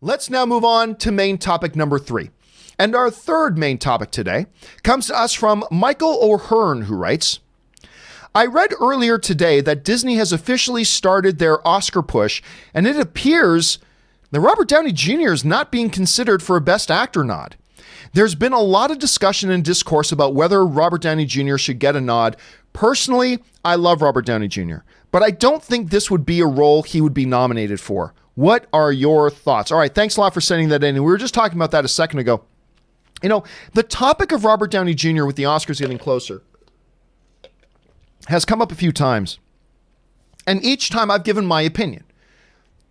Let's now move on to main topic number 3. And our third main topic today comes to us from Michael O'Hearn, who writes, I read earlier today that Disney has officially started their Oscar push, and it appears that Robert Downey Jr. is not being considered for a Best Actor nod. There's been a lot of discussion and discourse about whether Robert Downey Jr. should get a nod. Personally, I love Robert Downey Jr., but I don't think this would be a role he would be nominated for. What are your thoughts? All right, thanks a lot for sending that in. And we were just talking about that a second ago. You know, the topic of Robert Downey Jr. with the Oscars getting closer has come up a few times. And each time I've given my opinion.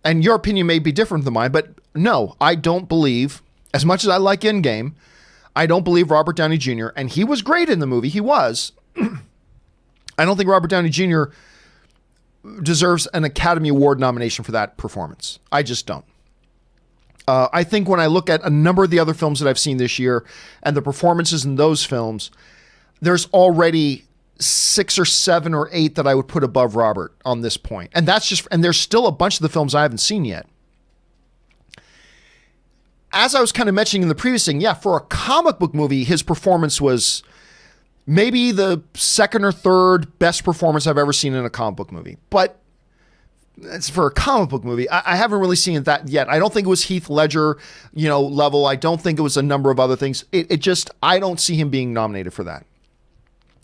And your opinion may be different than mine, but no, I don't believe, as much as I like Endgame, I don't believe Robert Downey Jr., and he was great in the movie, he was. I don't think Robert Downey Jr. deserves an Academy Award nomination for that performance. I just don't. I think when I look at a number of the other films that I've seen this year and the performances in those films, there's already 6 or 7 or 8 that I would put above Robert on this point. And there's still a bunch of the films I haven't seen yet. As I was kind of mentioning in the previous thing, yeah, for a comic book movie, his performance was maybe the second or third best performance I've ever seen in a comic book movie. But it's for a comic book movie. I haven't really seen that yet. I don't think it was Heath Ledger, level. I don't think it was a number of other things. I don't see him being nominated for that.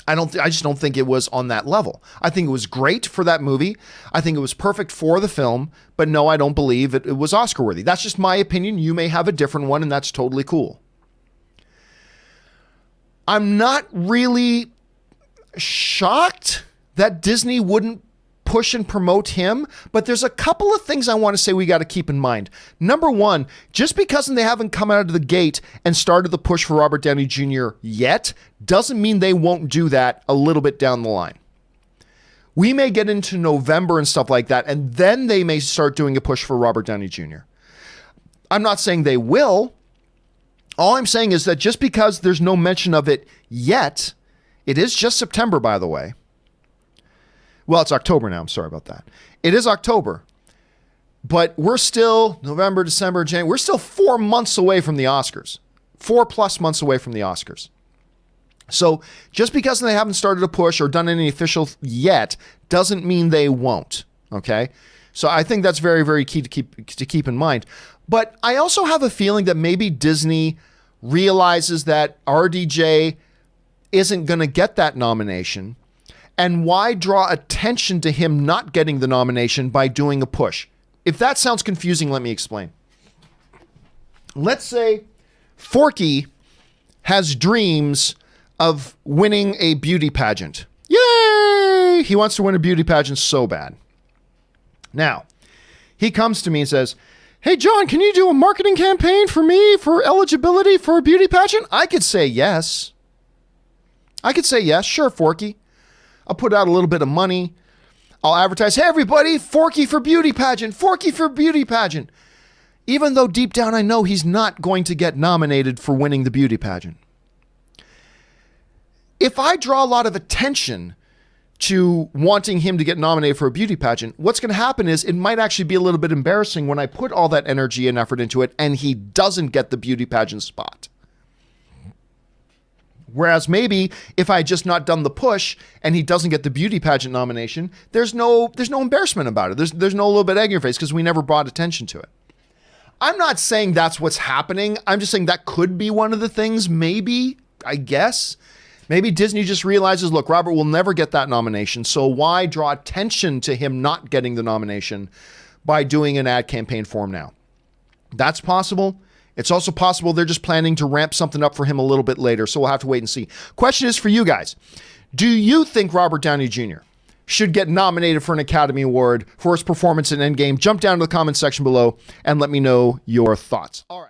I just don't think it was on that level. I think it was great for that movie. I think it was perfect for the film, but no, I don't believe it was Oscar worthy. That's just my opinion. You may have a different one, and that's totally cool. I'm not really shocked that Disney wouldn't push and promote him, but there's a couple of things I want to say we got to keep in mind. Number one, just because they haven't come out of the gate and started the push for Robert Downey Jr. yet, doesn't mean they won't do that a little bit down the line. We may get into November and stuff like that, and then they may start doing a push for Robert Downey Jr. I'm not saying they will. All I'm saying is that just because there's no mention of it yet, it is just September, by the way. Well, it's October now. I'm sorry about that. It is October, but we're still November, December, January. We're still 4 months away from the Oscars, 4+ months away from the Oscars. So just because they haven't started a push or done any official yet doesn't mean they won't. Okay. So I think that's very, very key to keep in mind. But I also have a feeling that maybe Disney realizes that RDJ isn't going to get that nomination. And why draw attention to him not getting the nomination by doing a push? If that sounds confusing, let me explain. Let's say Forky has dreams of winning a beauty pageant. Yay! He wants to win a beauty pageant so bad. Now, he comes to me and says, hey, John, can you do a marketing campaign for me for eligibility for a beauty pageant? I could say yes. Sure, Forky. I'll put out a little bit of money. I'll advertise, hey, everybody, Forky for beauty pageant, Forky for beauty pageant. Even though deep down I know he's not going to get nominated for winning the beauty pageant. If I draw a lot of attention to wanting him to get nominated for a beauty pageant, what's going to happen is it might actually be a little bit embarrassing when I put all that energy and effort into it and he doesn't get the beauty pageant spot. Whereas maybe if I had just not done the push and he doesn't get the beauty pageant nomination, there's no embarrassment about it. There's no little bit of egg in your face because we never brought attention to it. I'm not saying that's what's happening. I'm just saying that could be one of the things, maybe, I guess. Maybe Disney just realizes, look, Robert will never get that nomination, so why draw attention to him not getting the nomination by doing an ad campaign for him now? That's possible. It's also possible they're just planning to ramp something up for him a little bit later, so we'll have to wait and see. Question is for you guys. Do you think Robert Downey Jr. should get nominated for an Academy Award for his performance in Endgame? Jump down to the comment section below and let me know your thoughts. All right.